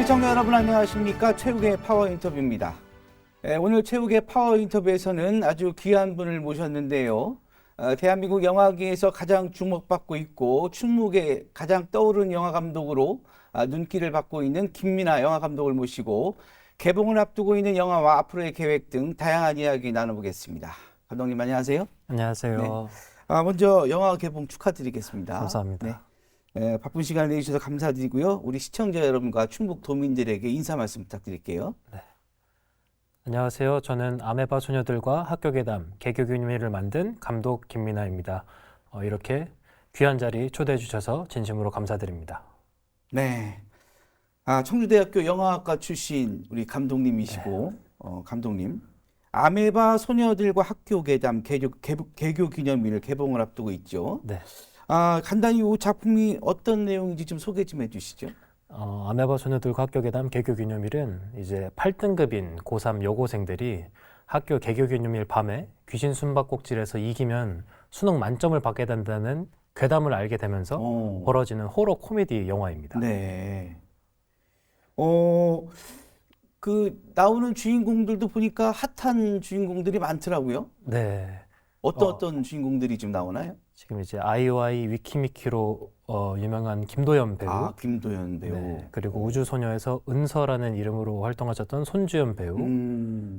시청자 여러분 안녕하십니까? 최욱의 파워 인터뷰입니다. 오늘 최욱의 파워 인터뷰에서는 아주 귀한 분을 모셨는데요. 대한민국 영화계에서 가장 주목받고 있고 충무계 가장 떠오르는 영화 감독으로 눈길을 받고 있는 김민하 영화 감독을 모시고 개봉을 앞두고 있는 영화와 앞으로의 계획 등 다양한 이야기 나눠보겠습니다. 감독님 안녕하세요. 안녕하세요. 네. 먼저 영화 개봉 축하드리겠습니다. 감사합니다. 네. 바쁜 시간 내주셔서 감사드리고요. 우리 시청자 여러분과 충북 도민들에게 인사 말씀 부탁드릴게요. 네. 안녕하세요. 저는 아메바 소녀들과 학교괴담 개교균미를 만든 감독 김민하입니다. 이렇게 귀한 자리 초대해 주셔서 진심으로 감사드립니다. 네. 청주대학교 영화학과 출신 우리 감독님이시고, 감독님. 아메바 소녀들과 학교괴담 개교기념일 개봉을 앞두고 있죠. 네. 간단히 이 작품이 어떤 내용인지 좀 소개 좀 해주시죠. 아메바 소녀들과 학교괴담 개교기념일은 이제 8등급인 고3 여고생들이 학교 개교기념일 밤에 귀신 숨바꼭질에서 이기면 수능 만점을 받게 된다는 괴담을 알게 되면서 벌어지는 호러 코미디 영화입니다. 네. 나오는 주인공들도 보니까 핫한 주인공들이 많더라고요. 네. 어떤 주인공들이 좀 나오나요? 지금 이제 아이오아이 위키미키로 유명한 김도연 배우, 김도연 배우. 네, 그리고 우주소녀에서 은서라는 이름으로 활동하셨던 손주연 배우,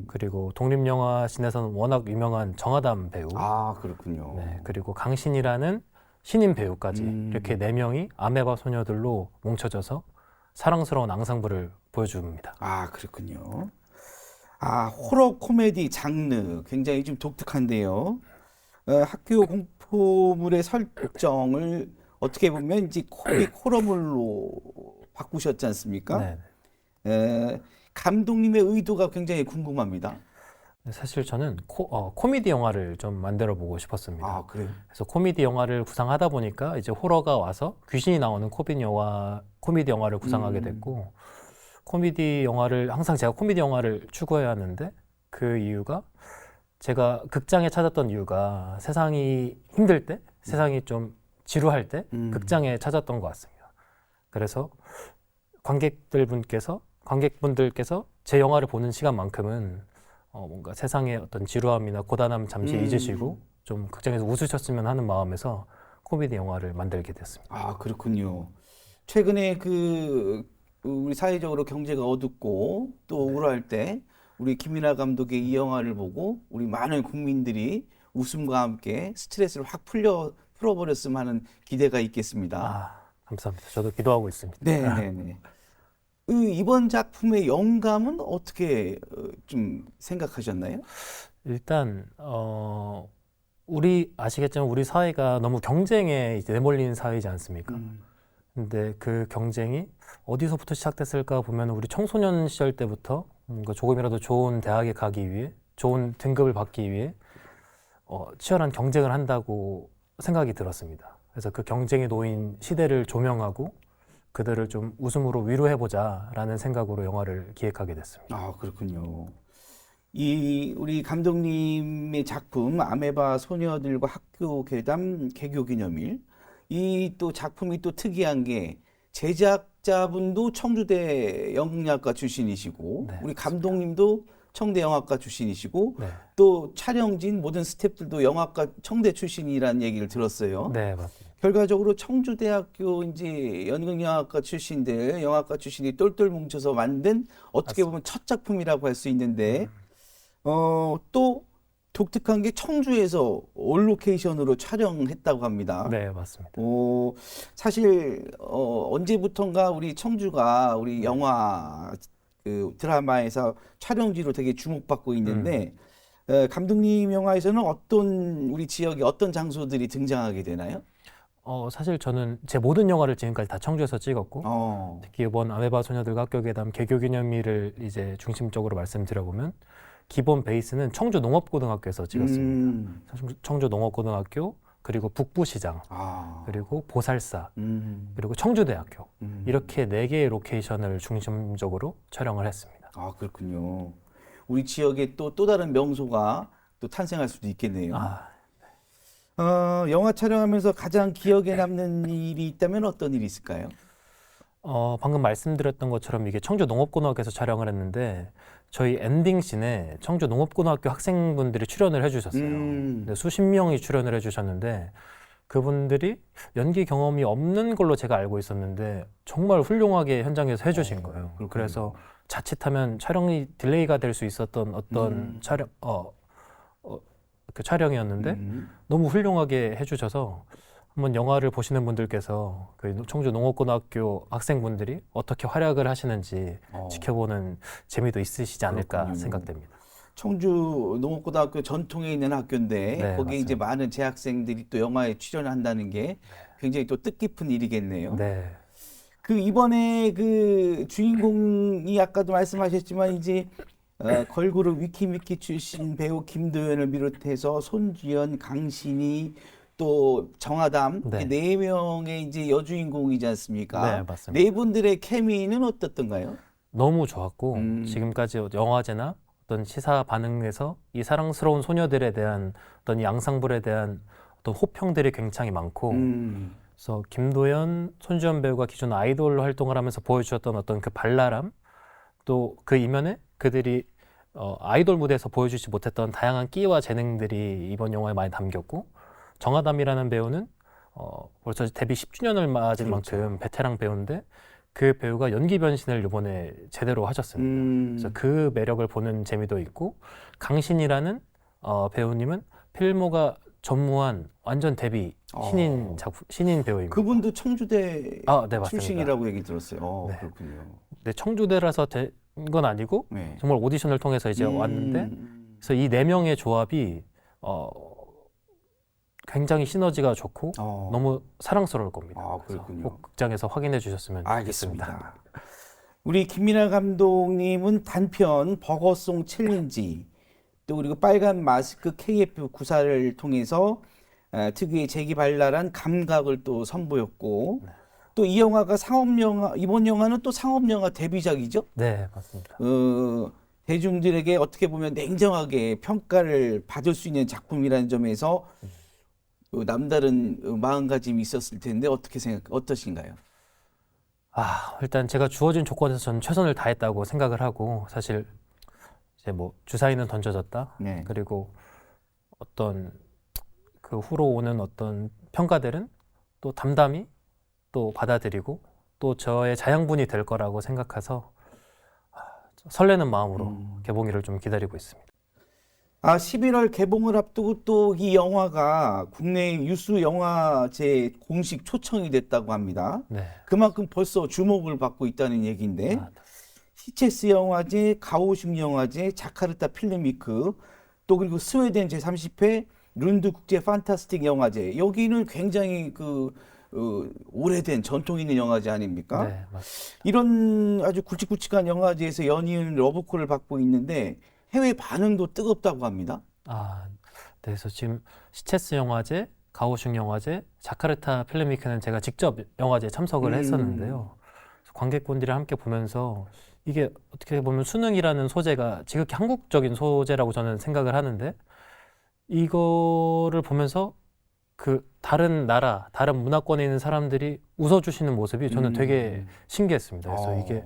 그리고 독립영화신에서는 워낙 유명한 정하담 배우, 그렇군요. 네, 그리고 강신이라는 신인 배우까지 이렇게 4명이 아메바 소녀들로 뭉쳐져서 사랑스러운 앙상블을 보여줍니다. 그렇군요. 호러 코미디 장르 굉장히 좀 독특한데요. 학교 공포물의 설정을 어떻게 보면 이제 코믹 호러물로 바꾸셨지 않습니까? 네. 감독님의 의도가 굉장히 궁금합니다. 사실 저는 코미디 영화를 좀 만들어 보고 싶었습니다. 그래요? 그래서 코미디 영화를 구상하다 보니까 이제 호러가 와서 귀신이 나오는 코미디 영화를 구상하게 됐고, 코미디 영화를 항상 제가 코미디 영화를 추구해야 하는데 그 이유가 제가 극장에 찾았던 이유가 세상이 힘들 때, 세상이 좀 지루할 때 극장에 찾았던 것 같습니다. 그래서 관객분들께서 제 영화를 보는 시간만큼은 뭔가 세상의 어떤 지루함이나 고단함 잠시 잊으시고 좀 극장에서 웃으셨으면 하는 마음에서 코미디 영화를 만들게 됐습니다. 그렇군요. 최근에 우리 사회적으로 경제가 어둡고 또 우울할 때 우리 김민하 감독의 이 영화를 보고 우리 많은 국민들이 웃음과 함께 스트레스를 확 풀어버렸으면 하는 기대가 있겠습니다. 감사합니다. 저도 기도하고 있습니다. 네. 이번 작품의 영감은 어떻게 좀 생각하셨나요? 일단 아시겠지만 우리 사회가 너무 경쟁에 이제 내몰린 사회이지 않습니까? 근데 그 경쟁이 어디서부터 시작됐을까 보면 우리 청소년 시절 때부터 뭔가 조금이라도 좋은 대학에 가기 위해, 좋은 등급을 받기 위해 치열한 경쟁을 한다고 생각이 들었습니다. 그래서 그 경쟁에 놓인 시대를 조명하고 그들을 좀 웃음으로 위로해보자라는 생각으로 영화를 기획하게 됐습니다. 그렇군요. 우리 감독님의 작품 아메바 소녀들과 학교괴담 개교기념일, 이 또 작품이 또 특이한 게 제작자분도 청주대 영문학과 출신이시고 우리 감독님도 청대 영화과 출신이시고 또 촬영진 모든 스태프들도 영화과 청대 출신이라는 얘기를 들었어요. 네, 맞습니다. 결과적으로 청주대학교 이제 연극영화과 출신들, 영화과 출신이 똘똘 뭉쳐서 만든 어떻게 보면 첫 작품이라고 할 수 있는데 또 독특한 게 청주에서 올로케이션으로 촬영했다고 합니다. 네, 맞습니다. 사실 언제부턴가 우리 청주가 우리 영화 드라마에서 촬영지로 되게 주목받고 있는데 감독님 영화에서는 우리 지역의 어떤 장소들이 등장하게 되나요? 사실 저는 제 모든 영화를 지금까지 다 청주에서 찍었고 특히 이번 아메바 소녀들과 학교괴담 개교기념일을 이제 중심적으로 말씀드려보면 기본 베이스는 청주 농업고등학교에서 찍었습니다. 청주 농업고등학교, 그리고 북부시장, 그리고 보살사, 그리고 청주대학교 이렇게 4개의 로케이션을 중심적으로 촬영을 했습니다. 그렇군요. 우리 지역에 또 다른 명소가 또 탄생할 수도 있겠네요. 영화 촬영하면서 가장 기억에 남는 일이 있다면 어떤 일이 있을까요? 방금 말씀드렸던 것처럼 이게 청주 농업고등학교에서 촬영을 했는데 저희 엔딩 씬에 청주 농업고등학교 학생분들이 출연을 해주셨어요. 근데 수십 명이 출연을 해주셨는데 그분들이 연기 경험이 없는 걸로 제가 알고 있었는데 정말 훌륭하게 현장에서 해주신 거예요. 그렇군요. 그래서 자칫하면 촬영이 딜레이가 될 수 있었던 어떤 그 촬영이었는데 너무 훌륭하게 해주셔서 한번 영화를 보시는 분들께서 그 청주 농업고등학교 학생분들이 어떻게 활약을 하시는지 지켜보는 재미도 있으시지 않을까 그렇군요. 생각됩니다. 청주 농업고등학교 전통에 있는 학교인데 네, 거기에 이제 맞습니다. 많은 재학생들이 또 영화에 출연한다는 게 굉장히 또 뜻깊은 일이겠네요. 네, 그 이번에 그 주인공이 아까도 말씀하셨지만 이제 걸그룹 위키미키 출신 배우 김도연을 비롯해서 손주연, 강신희 또 정아담 네. 이렇게 네 명의 이제 여주인공이지 않습니까? 네, 맞습니다. 네 분들의 케미는 어떻던가요? 너무 좋았고 음. 지금까지 영화제나 어떤 시사 반응에서 이 사랑스러운 소녀들에 대한 어떤 이 앙상블에 대한 어떤 호평들이 굉장히 많고 그래서 김도연, 손주연 배우가 기존 아이돌 활동을 하면서 보여주셨던 어떤 그 발랄함 또 그 이면에 그들이 아이돌 무대에서 보여주지 못했던 다양한 끼와 재능들이 이번 영화에 많이 담겼고 정아담이라는 배우는 벌써 데뷔 10주년을 맞은 만큼 베테랑 배우인데 그 배우가 연기 변신을 이번에 제대로 하셨습니다. 그래서 그 매력을 보는 재미도 있고 강신이라는 배우님은 필모가 전무한 완전 데뷔 신인 배우입니다. 그분도 청주대 네, 맞습니다. 출신이라고 얘기 들었어요. 네. 그렇군요. 네, 청주대라서 된 건 아니고 네. 정말 오디션을 통해서 이제 왔는데 그래서 이 네 명의 조합이 굉장히 시너지가 좋고 너무 사랑스러울 겁니다. 그래서 그렇군요. 꼭 극장에서 확인해 주셨으면 좋겠습니다. 알겠습니다. 우리 김민하 감독님은 단편 버거송 챌린지 또 그리고 빨간 마스크 KF 구사를 통해서 특유의 재기발랄한 감각을 또 선보였고 또 이 영화가 상업영화 이번 영화는 또 상업영화 데뷔작이죠. 네, 맞습니다. 대중들에게 어떻게 보면 냉정하게 평가를 받을 수 있는 작품이라는 점에서 남다른 마음가짐이 있었을 텐데 어떠신가요? 일단 제가 주어진 조건에서 저는 최선을 다했다고 생각을 하고 사실 이제 뭐 주사위는 던져졌다. 네. 그리고 어떤 그 후로 오는 어떤 평가들은 또 담담히 또 받아들이고 또 저의 자양분이 될 거라고 생각해서 설레는 마음으로 개봉일을 좀 기다리고 있습니다. 11월 개봉을 앞두고 또 이 영화가 국내 유수 영화제 공식 초청이 됐다고 합니다. 네. 그만큼 벌써 주목을 받고 있다는 얘기인데 시체스 영화제, 가오슝 영화제, 자카르타 필름위크 또 그리고 스웨덴 제30회 룬드 국제 판타스틱 영화제 여기는 굉장히 오래된 전통 있는 영화제 아닙니까? 네, 맞습니다. 이런 아주 굵직굵직한 영화제에서 연이은 러브콜을 받고 있는데 해외 반응도 뜨겁다고 합니다. 네, 그래서 지금 시체스 영화제, 가오슝 영화제, 자카르타 필름위크는 제가 직접 영화제에 참석을 했었는데요. 그래서 관객분들이 함께 보면서 이게 어떻게 보면 수능이라는 소재가 지극히 한국적인 소재라고 저는 생각을 하는데 이거를 보면서 그 다른 나라, 다른 문화권에 있는 사람들이 웃어주시는 모습이 저는 되게 신기했습니다. 그래서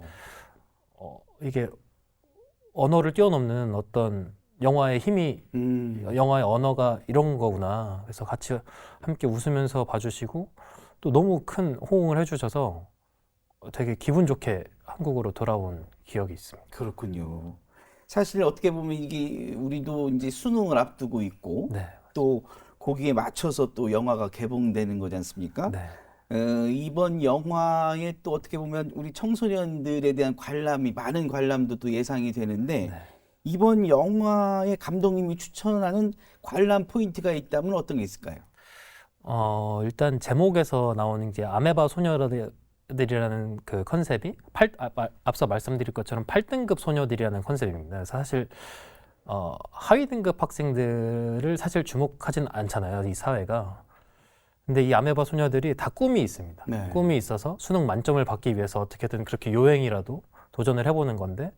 이게 언어를 뛰어넘는 어떤 영화의 힘이, 영화의 언어가 이런 거구나. 그래서 같이 함께 웃으면서 봐주시고 또 너무 큰 호응을 해주셔서 되게 기분 좋게 한국으로 돌아온 기억이 있습니다. 그렇군요. 사실 어떻게 보면 이게 우리도 이제 수능을 앞두고 있고 네, 또 거기에 맞춰서 또 영화가 개봉되는 거지 않습니까? 네. 이번 영화에 또 어떻게 보면 우리 청소년들에 대한 많은 관람도 또 예상이 되는데 이번 영화에 감독님이 추천하는 관람 포인트가 있다면 어떤 게 있을까요? 일단 제목에서 나오는 게 아메바 소녀들이라는 그 컨셉이 앞서 말씀드린 것처럼 8등급 소녀들이라는 컨셉입니다. 사실 하위 등급 학생들을 사실 주목하진 않잖아요, 이 사회가. 근데 이 아메바 소녀들이 다 꿈이 있습니다. 네. 꿈이 있어서 수능 만점을 받기 위해서 어떻게든 그렇게 요행이라도 도전을 해보는 건데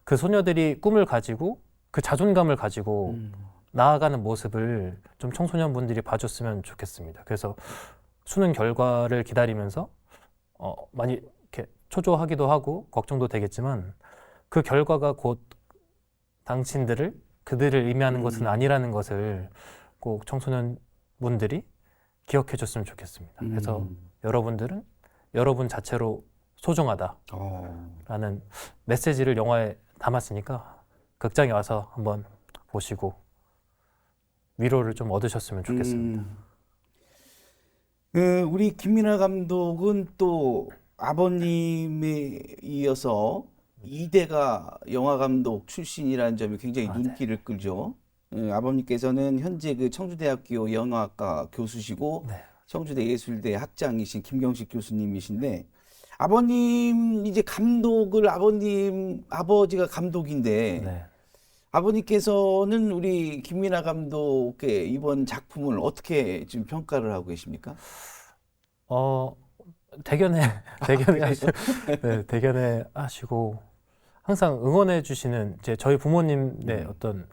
그 소녀들이 꿈을 가지고 그 자존감을 가지고 나아가는 모습을 좀 청소년분들이 봐줬으면 좋겠습니다. 그래서 수능 결과를 기다리면서 많이 이렇게 초조하기도 하고 걱정도 되겠지만 그 결과가 곧 그들을 의미하는 것은 아니라는 것을 꼭 청소년 분들이 기억해 줬으면 좋겠습니다. 그래서 여러분들은 여러분 자체로 소중하다라는 메시지를 영화에 담았으니까 극장에 와서 한번 보시고 위로를 좀 얻으셨으면 좋겠습니다. 우리 김민하 감독은 또 아버님에 이어서 2대가 영화 감독 출신이라는 점이 굉장히 눈길을 끌죠. 아버님께서는 현재 그 청주대학교 영화학과 교수시고 네. 청주대 예술대 학장이신 김경식 교수님이신데 아버님 이제 감독을 아버지가 감독인데 네. 아버님께서는 우리 김민하 감독의 이번 작품을 어떻게 지금 평가를 하고 계십니까? 대견해 네, 대견해 하시고 항상 응원해 주시는 이제 저희 부모님의 어떤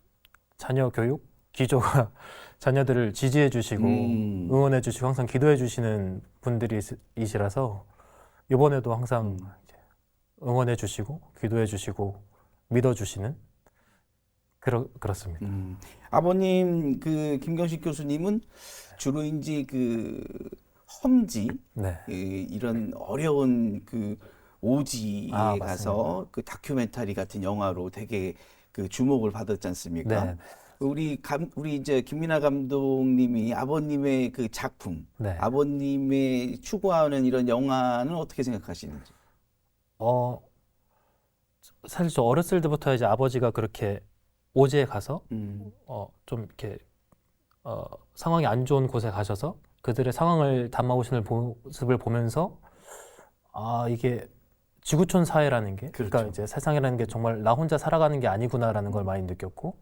자녀 교육 기조가 자녀들을 지지해 주시고 응원해 주시고 항상 기도해 주시는 분들이시라서 이번에도 항상 이제 응원해 주시고 기도해 주시고 믿어 주시는 그렇습니다. 아버님 그 김경식 교수님은 주로 이제 그 험지 네. 이런 어려운 그 오지에 맞습니다. 가서 그 다큐멘터리 같은 영화로 되게 그 주목을 받았지 않습니까? 네. 우리 이제 김민하 감독님이 아버님의 그 작품, 네. 아버님의 추구하는 이런 영화는 어떻게 생각하시는지? 사실 저 어렸을 때부터 이제 아버지가 그렇게 오지에 가서 좀 이렇게 상황이 안 좋은 곳에 가셔서 그들의 상황을 담아오시는 모습을 보면서 이게 지구촌 사회라는 게 그러니까 그렇죠. 이제 세상이라는 게 정말 나 혼자 살아가는 게 아니구나라는 걸 많이 느꼈고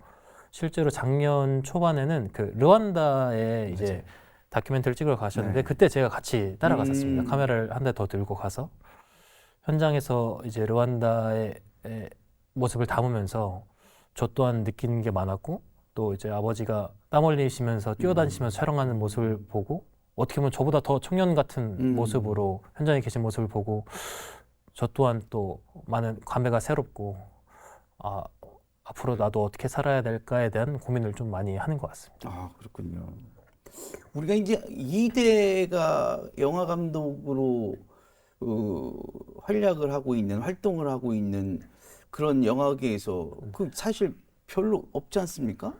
실제로 작년 초반에는 그 르완다에 이제 다큐멘터리를 찍으러 가셨는데 네. 그때 제가 같이 따라갔었습니다. 카메라를 한 대 더 들고 가서 현장에서 이제 르완다의 모습을 담으면서 저 또한 느끼는 게 많았고 또 이제 아버지가 땀 흘리시면서 뛰어다니시면서 촬영하는 모습을 보고 어떻게 보면 저보다 더 청년 같은 모습으로 현장에 계신 모습을 보고 저 또한 또 많은 감회가 새롭고 앞으로 나도 어떻게 살아야 될까에 대한 고민을 좀 많이 하는 것 같습니다. 아, 그렇군요. 우리가 이제 2대가 영화 감독으로 활동을 하고 있는 그런 영화계에서 그 사실 별로 없지 않습니까?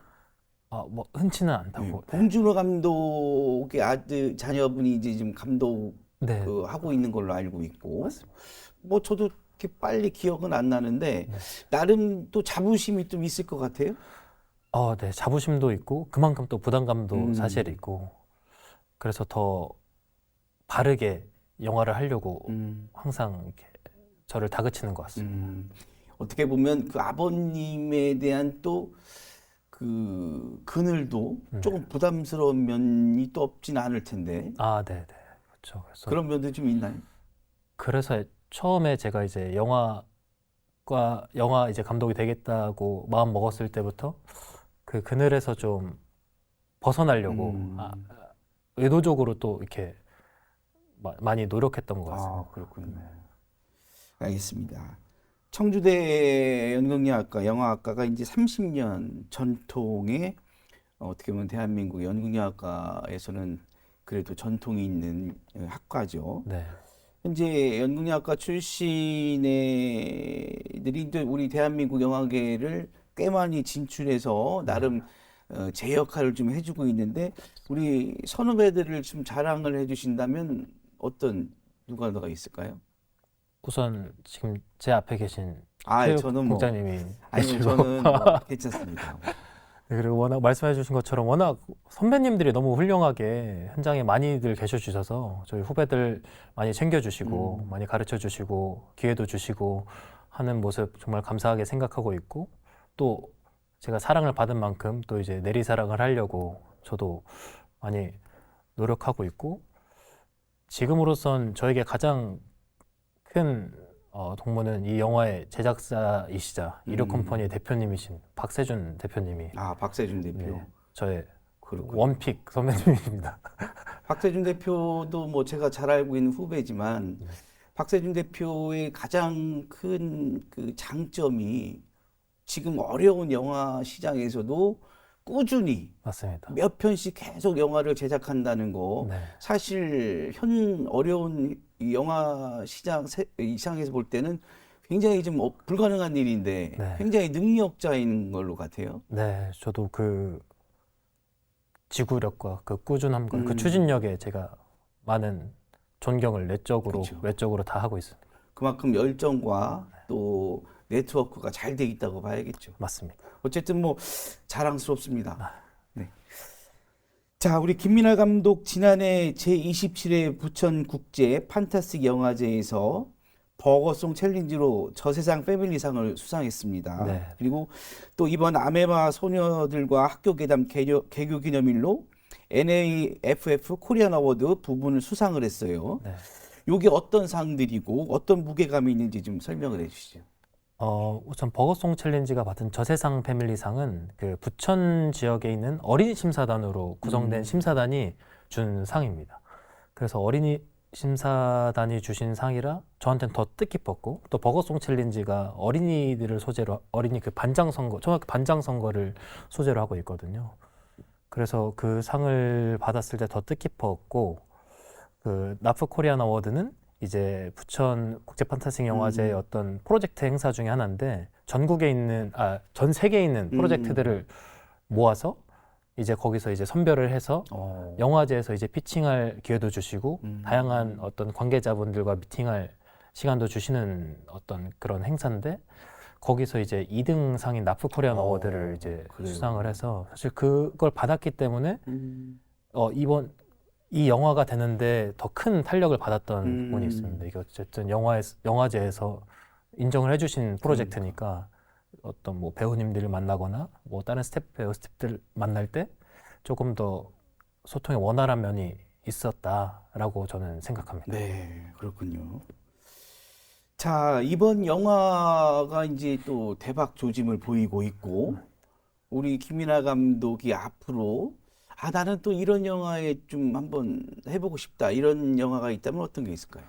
뭐 흔치는 않다고. 봉준호 감독의 아들 자녀분이 이제 지금 감독 네. 하고 있는 걸로 알고 있고, 맞습니다. 뭐 저도 이렇게 빨리 기억은 안 나는데 나름 또 자부심이 좀 있을 것 같아요. 네, 자부심도 있고 그만큼 또 부담감도 사실 있고 그래서 더 바르게 영화를 하려고 항상 이렇게 저를 다그치는 것 같습니다. 어떻게 보면 그 아버님에 대한 또 그 그늘도 조금 부담스러운 면이 또 없진 않을 텐데 네, 그렇죠. 그래서 그런 면도 좀 있나요? 그래서 처음에 제가 이제 영화 이제 감독이 되겠다고 마음 먹었을 때부터 그 그늘에서 좀 벗어나려고 의도적으로 또 이렇게 많이 노력했던 것 같습니다. 그렇군요. 알겠습니다. 청주대 연극영화학과 영화학과가 이제 30년 전통의 어떻게 보면 대한민국 연극영화과에서는 그래도 전통이 있는 학과죠. 네. 현재 연극영화과 출신들이 이제 우리 대한민국 영화계를 꽤 많이 진출해서 나름 제 역할을 좀 해주고 있는데 우리 선후배들을 좀 자랑을 해주신다면 누가 있을까요? 우선 지금 제 앞에 계신 저는 국장님이 아니요, 저는 뭐 괜찮습니다. 네, 그리고 워낙 말씀해 주신 것처럼 워낙 선배님들이 너무 훌륭하게 현장에 많이들 계셔 주셔서 저희 후배들 많이 챙겨 주시고 많이 가르쳐 주시고 기회도 주시고 하는 모습 정말 감사하게 생각하고 있고 또 제가 사랑을 받은 만큼 또 이제 내리사랑을 하려고 저도 많이 노력하고 있고 지금으로선 저에게 가장 큰 동무는 이 영화의 제작사이시자 이륙컴퍼니의 대표님이신 박세준 대표님이 박세준 대표. 네, 저의 그렇군요. 원픽 선배님입니다. 박세준 대표도 뭐 제가 잘 알고 있는 후배지만 박세준 대표의 가장 큰 그 장점이 지금 어려운 영화 시장에서도 꾸준히 맞습니다. 몇 편씩 계속 영화를 제작한다는 거. 네. 사실 현 어려운 이 영화 이상에서 볼 때는 굉장히 좀 불가능한 일인데 네. 굉장히 능력자인 걸로 같아요. 네, 저도 그 지구력과 그 꾸준함과 그 음. 추진력에 제가 많은 존경을 내적으로, 그쵸. 외적으로 다 하고 있습니다. 그만큼 열정과 또 네트워크가 잘 돼 있다고 봐야겠죠. 맞습니다. 어쨌든 뭐 자랑스럽습니다. 네. 자, 우리 김민하 감독 지난해 제27회 부천 국제 판타스틱 영화제에서 버거송 챌린지로 저세상 패밀리상을 수상했습니다. 네. 그리고 또 이번 아메바 소녀들과 학교 괴담 개교 기념일로 NAFF 코리안 어워드 부분을 수상을 했어요. 네. 이게 어떤 상들이고 어떤 무게감이 있는지 좀 설명을 해주시죠. 우선 버거송 챌린지가 받은 저세상 패밀리상은 그 부천 지역에 있는 어린이 심사단으로 구성된 심사단이 준 상입니다. 그래서 어린이 심사단이 주신 상이라 저한테는 더 뜻깊었고, 또 버거송 챌린지가 어린이들을 소재로, 어린이 그 반장 선거, 초등학교 반장 선거를 소재로 하고 있거든요. 그래서 그 상을 받았을 때 더 뜻깊었고, 그 나프 코리안 어워드는 이제 부천 국제 판타스틱 영화제의 어떤 프로젝트 행사 중에 하나인데, 전국에 있는, 전 세계에 있는 프로젝트들을 모아서 이제 거기서 이제 선별을 해서 영화제에서 이제 피칭할 기회도 주시고 다양한 어떤 관계자분들과 미팅할 시간도 주시는 어떤 그런 행사인데, 거기서 이제 2등 상인 나프 코리안 어워드를 이제 그래요. 수상을 해서 사실 그걸 받았기 때문에 이번 이 영화가 되는데 더 큰 탄력을 받았던 부분이 있습니다. 이게 어쨌든 영화제에서 인정을 해주신 프로젝트니까 어떤 뭐 배우님들을 만나거나 뭐 다른 배우 스태프들 만날 때 조금 더 소통의 원활한 면이 있었다라고 저는 생각합니다. 네, 그렇군요. 자, 이번 영화가 이제 또 대박 조짐을 보이고 있고, 우리 김민하 감독이 앞으로 나는 또 이런 영화에 좀 한번 해보고 싶다, 이런 영화가 있다면 어떤 게 있을까요?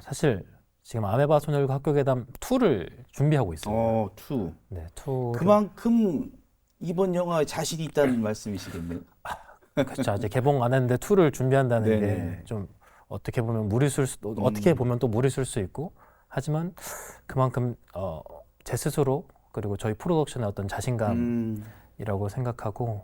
사실 지금 아메바 소녀들과 학교괴담 2를 준비하고 있습니다. 투. 네, 2를 그만큼 이번 영화에 자신이 있다는 말씀이시겠네요. 그렇죠. 아직 개봉 안 했는데 2를 준비한다는 네네네. 게 좀 어떻게 보면 무리수일 수도, 어떻게 보면 또 무리수일 수 있고, 하지만 그만큼 제 스스로 그리고 저희 프로덕션의 어떤 자신감이라고 생각하고,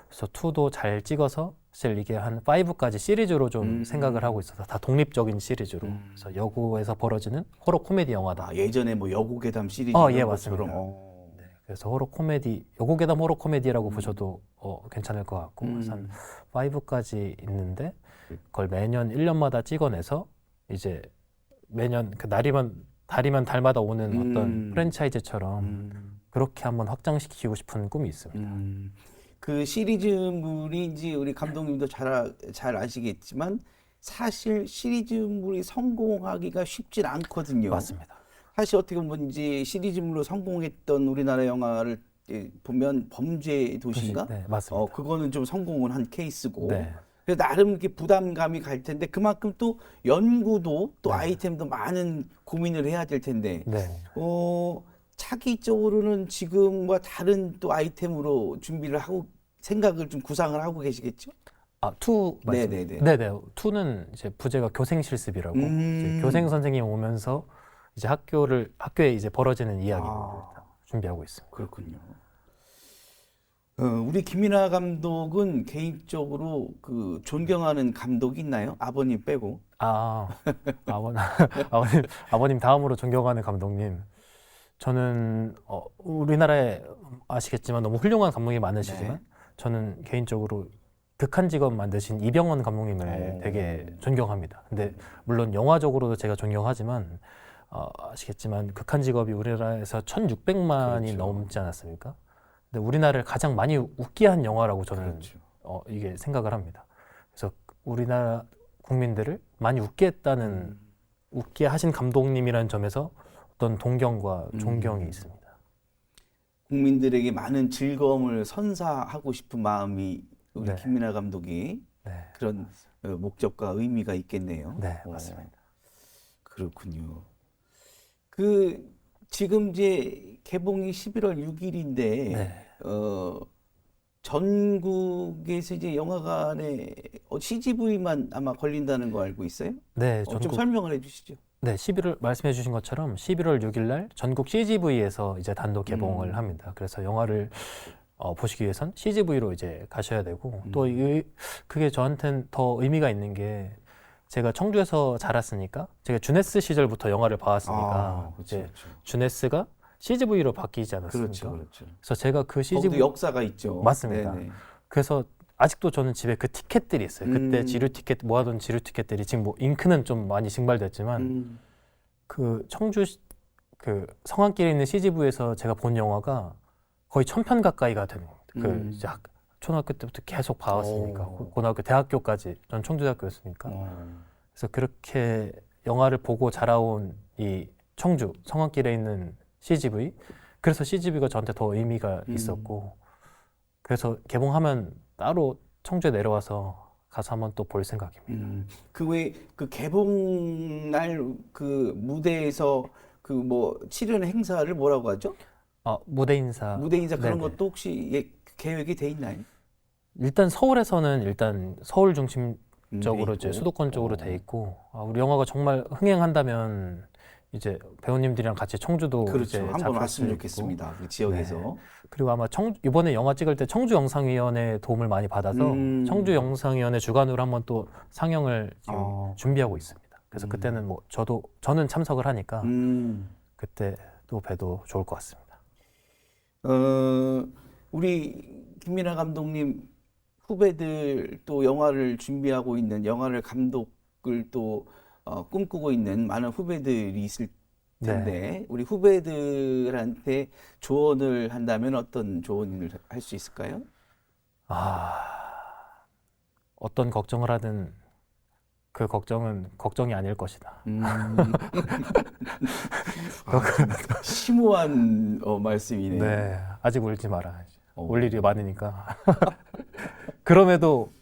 그래서 2도 잘 찍어서 사실 이게 한 5까지 시리즈로 좀 생각을 하고 있어서 다 독립적인 시리즈로, 그래서 여고에서 벌어지는 호러 코미디 영화다. 예전에 뭐 여고괴담 시리즈 예, 이런 맞습니다. 것처럼. 네, 그래서 호러 코미디, 여고괴담 호러 코미디라고 보셔도 괜찮을 것 같고, 그래서 한 5까지 있는데 그걸 매년 1년마다 찍어내서 이제 매년 그 다리만 달마다 오는 어떤 프랜차이즈처럼 그렇게 한번 확장시키고 싶은 꿈이 있습니다. 그 시리즈물인지 우리 감독님도 잘 아시겠지만 사실 시리즈물이 성공하기가 쉽진 않거든요. 맞습니다. 사실 어떻게 보면 이제 시리즈물로 성공했던 우리나라 영화를 보면 범죄 도시인가? 네, 맞습니다. 그거는 좀 성공을 한 케이스고. 네. 그래서 나름 이렇게 부담감이 갈 텐데 그만큼 또 연구도 또 네. 아이템도 많은 고민을 해야 될 텐데 네. 차기적으로는 지금과 다른 또 아이템으로 준비를 하고 생각을 좀 구상을 하고 계시겠죠? 2 네네네. 네네. 2는 이제 부제가 교생 실습이라고, 이제 교생 선생님 오면서 이제 학교에 이제 벌어지는 이야기를 준비하고 있습니다. 그렇군요. 우리 김민하 감독은 개인적으로 그 존경하는 감독이 있나요? 아버님 빼고. 아버님 다음으로 존경하는 감독님. 저는 우리나라에 아시겠지만 너무 훌륭한 감독이 많으시지만 저는 개인적으로 극한 직업 만드신 이병헌 감독님을 되게 존경합니다. 근데 물론 영화적으로도 제가 존경하지만 아시겠지만 극한 직업이 우리나라에서 1,600만이 넘지 않았습니까? 근데 우리나라를 가장 많이 웃게 한 영화라고 저는 이게 생각을 합니다. 그래서 우리나라 국민들을 많이 웃게 했다는, 웃게 하신 감독님이라는 점에서 어떤 동경과 존경이 있습니다. 국민들에게 많은 즐거움을 선사하고 싶은 마음이 우리 네. 김민하 감독이 네, 그런 목적과 의미가 있겠네요. 네, 맞습니다. 그렇군요. 그 지금 이제 개봉이 11월 6일인데 네. 전국에서 이제 영화관에 CGV만 아마 걸린다는 거 알고 있어요? 네, 좀 전국 설명을 해주시죠. 네, 11월 말씀해 주신 것처럼 11월 6일 날 전국 CGV에서 이제 단독 개봉을 합니다. 그래서 영화를 보시기 위해선 CGV로 이제 가셔야 되고 또 그게 저한테는 더 의미가 있는 게 제가 청주에서 자랐으니까 제가 주네스 시절부터 영화를 봐왔으니까 그렇죠, 이제 그렇죠. 주네스가 CGV로 바뀌지 않았습니까? 그렇죠, 그렇죠. 그래서 제가 그 거기도 CGV 역사가 있죠. 맞습니다. 네네. 그래서 아직도 저는 집에 그 티켓들이 있어요. 그때 음. 지류 티켓 모아둔 지류 티켓들이 지금 뭐 잉크는 좀 많이 증발됐지만 그 청주 그 성안길에 있는 CGV에서 제가 본 영화가 거의 1000편 가까이가 되는 겁니다. 그 이제 초등학교 때부터 계속 봐왔으니까 고등학교, 대학교까지 전 청주대학교였으니까 그래서 그렇게 영화를 보고 자라온 이 청주 성안길에 있는 CGV 그래서 CGV가 저한테 더 의미가 있었고 그래서 개봉하면 따로 청주에 내려와서 가서 한번 또 볼 생각입니다. 그 외에 그 개봉날 그 무대에서 그 뭐 치르는 행사를 뭐라고 하죠? 무대 인사. 무대 인사 그런 네네. 것도 혹시 계획이 돼 있나요? 일단 서울에서는 일단 서울 중심적으로 돼 이제 있고. 수도권 쪽으로 돼 있고 우리 영화가 정말 흥행한다면 이제 배우님들이랑 같이 청주도 그렇죠. 이제 한번 잡힐 수 왔으면 있고. 좋겠습니다. 그 지역에서. 그리고 아마 이번에 영화 찍을 때 청주영상위원회 도움을 많이 받아서 청주영상위원회 주관으로 한번 또 상영을 지금 준비하고 있습니다. 그래서 그때는 뭐 저는 참석을 하니까 그때 또 봬도 좋을 것 같습니다. 우리 김민하 감독님 후배들 또 영화를 준비하고 있는 영화를 감독을 또 꿈꾸고 있는 많은 후배들이 있을 텐데 우리 후배들한테 조언을 한다면 어떤 조언을 할 수 있을까요? 어떤 걱정을 하든 그 걱정은 걱정이 아닐 것이다. 심오한 말씀이네요. 네, 아직 울지 마라. 올 일이 많으니까. 그럼에도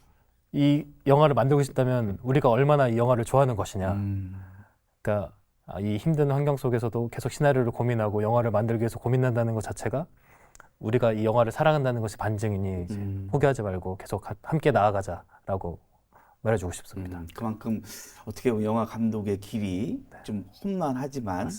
이 영화를 만들고 싶다면 우리가 얼마나 이 영화를 좋아하는 것이냐. 그러니까 이 힘든 환경 속에서도 계속 시나리오를 고민하고 영화를 만들기 위해서 고민한다는 것 자체가 우리가 이 영화를 사랑한다는 것이 반증이니 이제 포기하지 말고 계속 함께 나아가자라고 말해주고 싶습니다. 그만큼 어떻게 보면 영화 감독의 길이 좀 험난하지만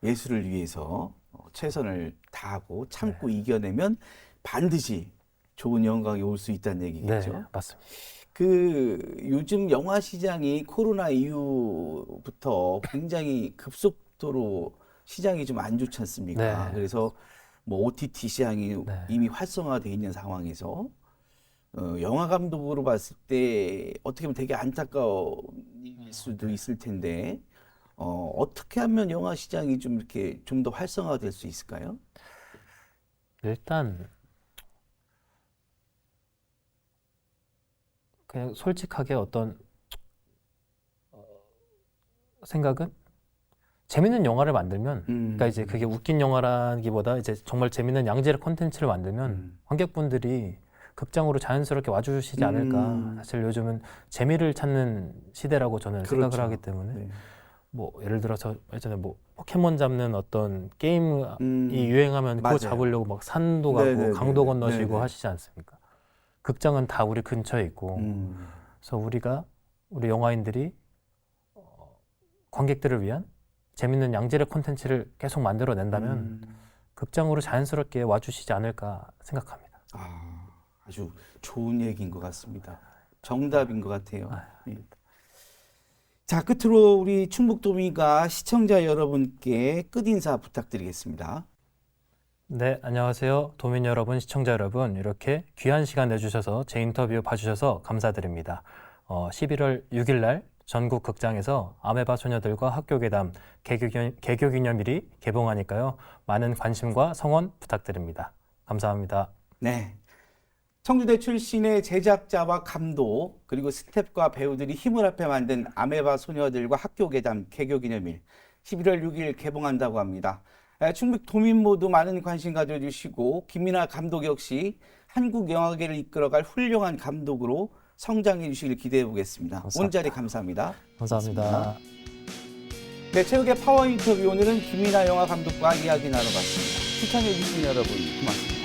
예술을 위해서 최선을 다하고 참고 이겨내면 반드시 좋은 영광이 올 수 있다는 얘기겠죠. 네, 맞습니다. 그 요즘 영화 시장이 코로나 이후부터 굉장히 급속도로 시장이 좀 안 좋지 않습니까? 네. 그래서 뭐 OTT 시장이 네. 이미 활성화되어 있는 상황에서 영화 감독으로 봤을 때 어떻게 보면 되게 안타까울 수도 있을 텐데 어떻게 하면 영화 시장이 좀 이렇게 좀 더 활성화될 수 있을까요? 일단 그냥 솔직하게 어떤 생각은 재밌는 영화를 만들면 그러니까 이제 그게 웃긴 영화라기보다 이제 정말 재밌는 양질의 콘텐츠를 만들면 관객분들이 극장으로 자연스럽게 와주시지 않을까. 사실 요즘은 재미를 찾는 시대라고 저는 그렇죠. 생각을 하기 때문에 네. 뭐 예를 들어서 예전에 뭐 포켓몬 잡는 어떤 게임이 유행하면 그거 맞아요. 잡으려고 막 산도 가고 네네네. 강도 건너시고 네네. 하시지 않습니까? 극장은 다 우리 근처에 있고 그래서 우리 영화인들이 관객들을 위한 재밌는 양질의 콘텐츠를 계속 만들어낸다면 극장으로 자연스럽게 와주시지 않을까 생각합니다. 아주 좋은 얘기인 것 같습니다. 정답인 것 같아요. 네. 자, 끝으로 우리 충북도민과 시청자 여러분께 끝인사 부탁드리겠습니다. 네, 안녕하세요. 도민 여러분, 시청자 여러분. 이렇게 귀한 시간 내주셔서 제 인터뷰 봐주셔서 감사드립니다. 11월 6일 날 전국 극장에서 아메바 소녀들과 학교괴담 개교기념일이 개봉하니까요. 많은 관심과 성원 부탁드립니다. 감사합니다. 네. 청주대 출신의 제작자와 감독 그리고 스태프과 배우들이 힘을 합해 만든 아메바 소녀들과 학교괴담 개교기념일 11월 6일 개봉한다고 합니다. 충북 도민 모두 많은 관심 가져주시고 김민하 감독 역시 한국 영화계를 이끌어갈 훌륭한 감독으로 성장해 주시길 기대해 보겠습니다. 감사합니다. 온 자리 감사합니다. 감사합니다. 네, 최욱의 파워 인터뷰 오늘은 김이나 영화 감독과 이야기 나눠봤습니다. 시청해 주신 여러분 고맙습니다.